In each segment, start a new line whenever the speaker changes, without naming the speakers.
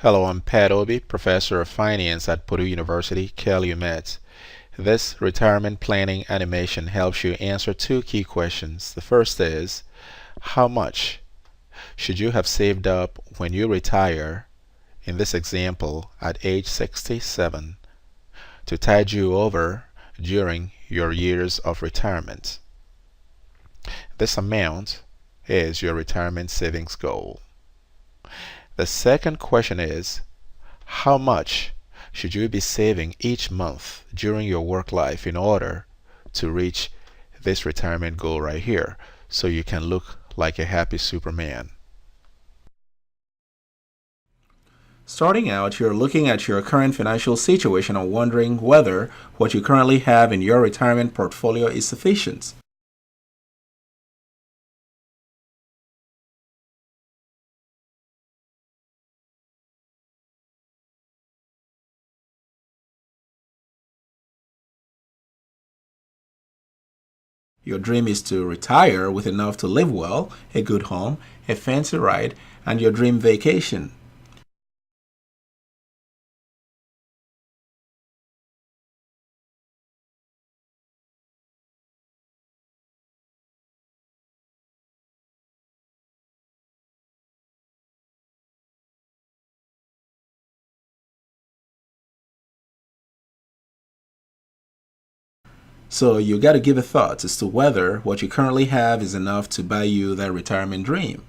Hello, I'm Pat Obi, Professor of Finance at Purdue University, Calumet. This retirement planning animation helps you answer two key questions. The first is, how much should you have saved up when you retire, in this example, at age 67, to tide you over during your years of retirement? This amount is your retirement savings goal. The second question is, how much should you be saving each month during your work life in order to reach this retirement goal right here so you can look like a happy Superman?
Starting out, you're looking at your current financial situation and wondering whether what you currently have in your retirement portfolio is sufficient. Your dream is to retire with enough to live well, a good home, a fancy ride, and your dream vacation. So you got to give a thought as to whether what you currently have is enough to buy you that retirement dream.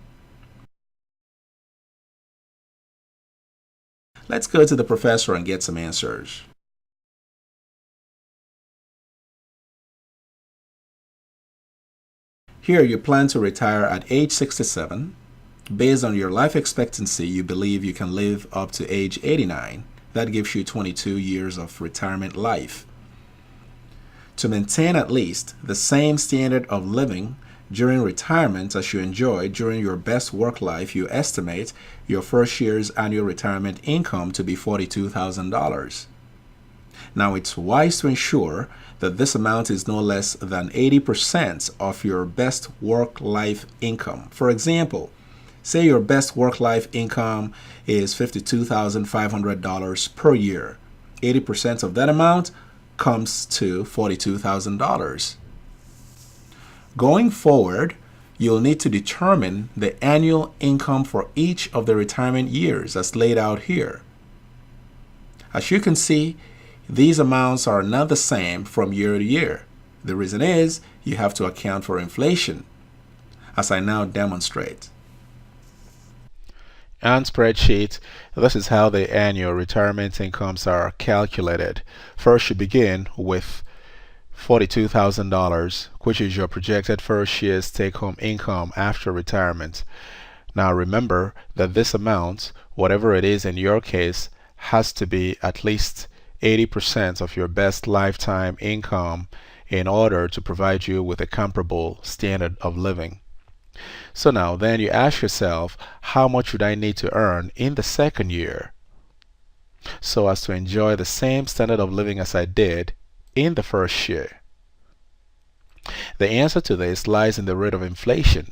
Let's go to the professor and get some answers. Here you plan to retire at age 67. Based on your life expectancy, you believe you can live up to age 89. That gives you 22 years of retirement life. To maintain at least the same standard of living during retirement as you enjoyed during your best work life, you estimate your first year's annual retirement income to be $42,000. Now, it's wise to ensure that this amount is no less than 80% of your best work-life income. For example, say your best work-life income is $52,500 per year. 80% of that amount comes to $42,000. Going forward, you'll need to determine the annual income for each of the retirement years as laid out here. As you can see, these amounts are not the same from year to year. The reason is you have to account for inflation, as I now demonstrate.
On spreadsheet, this is how the annual retirement incomes are calculated. First, you begin with $42,000, which is your projected first year's take-home income after retirement. Now remember that this amount, whatever it is in your case, has to be at least 80% of your best lifetime income in order to provide you with a comparable standard of living. So now then you ask yourself, how much would I need to earn in the second year so as to enjoy the same standard of living as I did in the first year? The answer to this lies in the rate of inflation.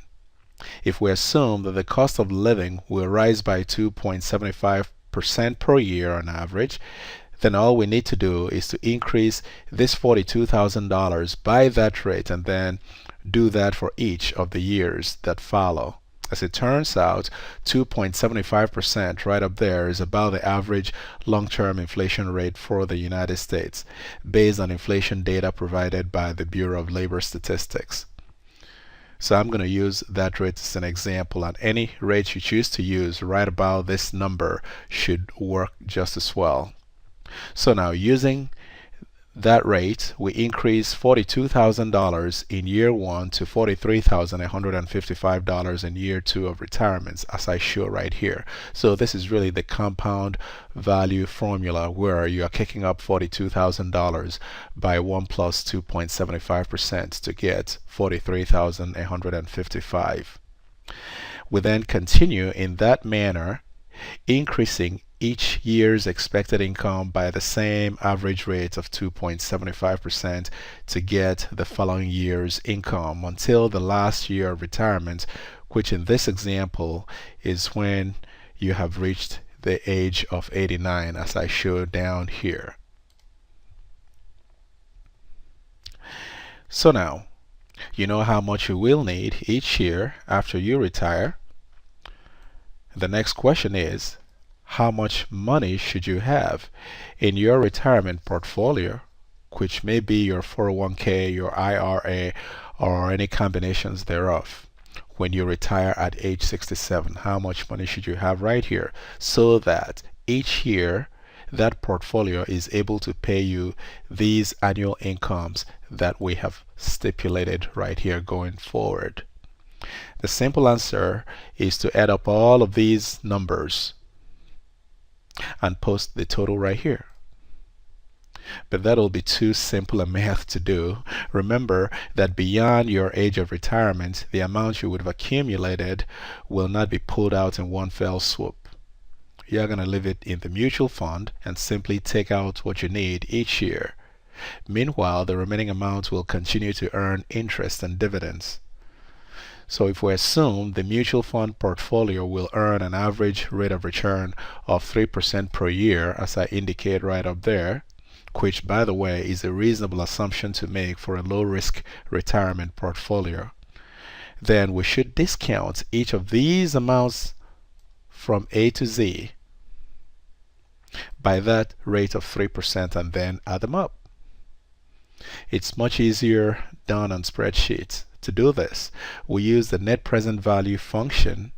If we assume that the cost of living will rise by 2.75% per year on average, then all we need to do is to increase this $42,000 by that rate and then do that for each of the years that follow. As it turns out, 2.75% right up there is about the average long-term inflation rate for the United States, based on inflation data provided by the Bureau of Labor Statistics. So I'm going to use that rate as an example, and any rate you choose to use right about this number should work just as well. So now using that rate, we increase $42,000 in year one to $43,155 in year two of retirement, as I show right here. So this is really the compound value formula where you are kicking up $42,000 by 1 plus 2.75% to get $43,155. We then continue in that manner, increasing each year's expected income by the same average rate of 2.75% to get the following year's income until the last year of retirement, which in this example is when you have reached the age of 89 as I show down here. So now, you know how much you will need each year after you retire. The next question is, how much money should you have in your retirement portfolio, which may be your 401k, your IRA, or any combinations thereof, when you retire at age 67? How much money should you have right here so that each year that portfolio is able to pay you these annual incomes that we have stipulated right here going forward? The simple answer is to add up all of these numbers and post the total right here. But that'll be too simple a math to do. Remember that beyond your age of retirement, the amount you would have accumulated will not be pulled out in one fell swoop. You're going to leave it in the mutual fund and simply take out what you need each year. Meanwhile, the remaining amount will continue to earn interest and dividends. So if we assume the mutual fund portfolio will earn an average rate of return of 3% per year, as I indicate right up there, which by the way is a reasonable assumption to make for a low-risk retirement portfolio, then we should discount each of these amounts from A to Z by that rate of 3% and then add them up. It's much easier done on spreadsheets. To do this, we use the net present value function,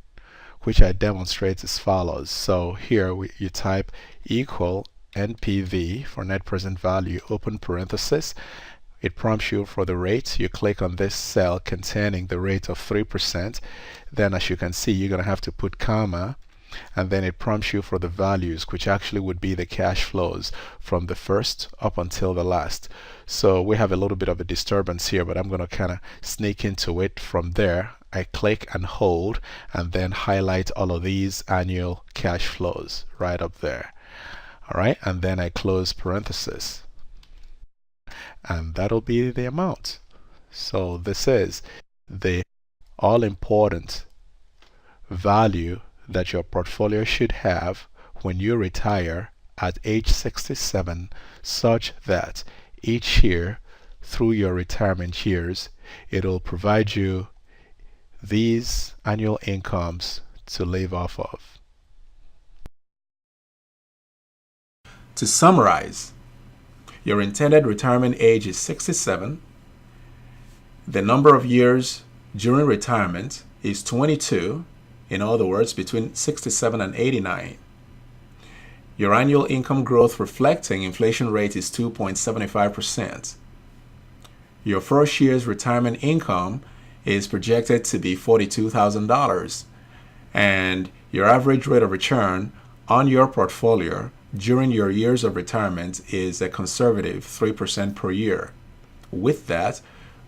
which I demonstrate as follows. So here you type equal NPV for net present value, open parenthesis. It prompts you for the rate. You click on this cell containing the rate of 3%. Then as you can see, you're going to have to put comma, and then it prompts you for the values, which actually would be the cash flows from the first up until the last. So we have a little bit of a disturbance here, but I'm going to kind of sneak into it from there. I click and hold and then highlight all of these annual cash flows right up there. All right, and then I close parenthesis. And that'll be the amount. So this is the all-important value that your portfolio should have when you retire at age 67, such that each year through your retirement years it'll provide you these annual incomes to live off of.
To summarize, your intended retirement age is 67. The number of years during retirement is 22. In other words, between 67 and 89. Your annual income growth reflecting inflation rate is 2.75%. Your first year's retirement income is projected to be $42,000, and your average rate of return on your portfolio during your years of retirement is a conservative 3% per year. With that,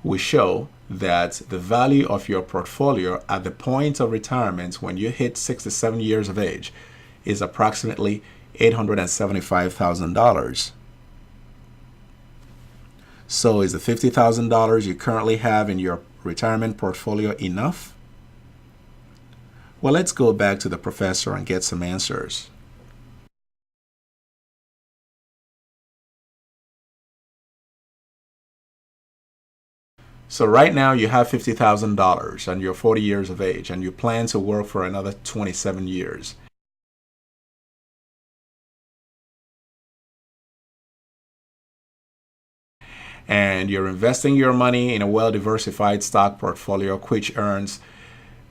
we show that the value of your portfolio at the point of retirement when you hit 67 years of age is approximately $875,000. So is the $50,000 you currently have in your retirement portfolio enough? Well, let's go back to the professor and get some answers. So right now you have $50,000 and you're 40 years of age and you plan to work for another 27 years. And you're investing your money in a well-diversified stock portfolio which earns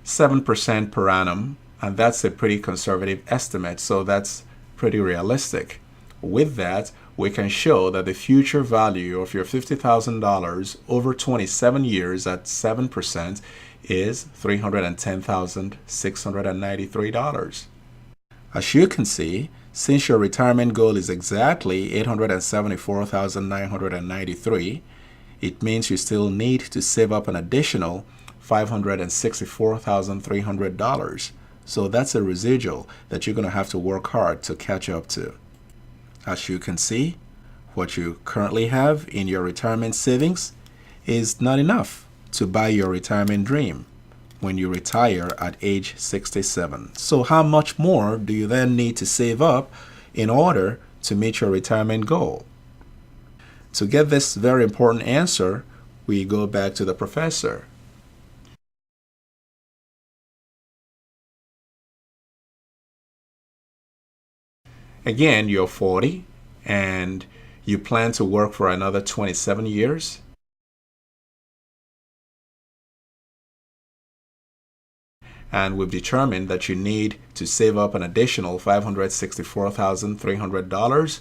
7% per annum, and that's a pretty conservative estimate, so that's pretty realistic. With that, we can show that the future value of your $50,000 over 27 years at 7% is $310,693. As you can see, since your retirement goal is exactly $874,993, it means you still need to save up an additional $564,300. So that's a residual that you're going to have to work hard to catch up to. As you can see, what you currently have in your retirement savings is not enough to buy your retirement dream. when you retire at age 67. So how much more do you then need to save up in order to meet your retirement goal? To get this very important answer, we go back to the professor. Again, you're 40 and you plan to work for another 27 years. And we've determined that you need to save up an additional $564,300.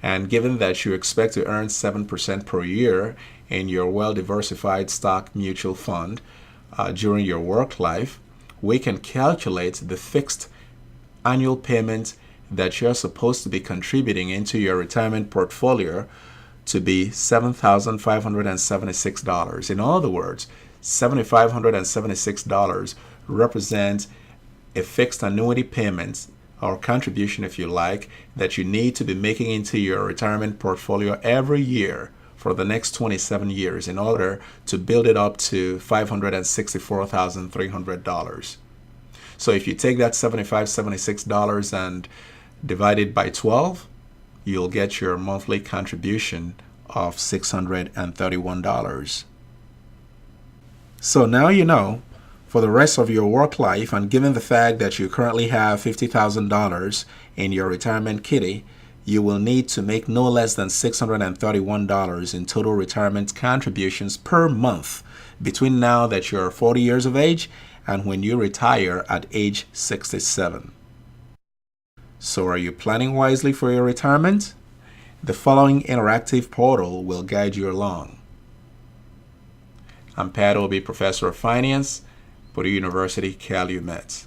And given that you expect to earn 7% per year in your well-diversified stock mutual fund during your work life, we can calculate the fixed annual payment that you're supposed to be contributing into your retirement portfolio to be $7,576. In other words, $7,576 represents a fixed annuity payment or contribution, if you like, that you need to be making into your retirement portfolio every year for the next 27 years in order to build it up to $564,300. So if you take that $76 and divide it by 12, you'll get your monthly contribution of $631. So now you know, for the rest of your work life, and given the fact that you currently have $50,000 in your retirement kitty, you will need to make no less than $631 in total retirement contributions per month between now that you're 40 years of age and when you retire at age 67. So are you planning wisely for your retirement? The following interactive portal will guide you along. I'm Pat Obi, Professor of Finance, Purdue University, Calumet.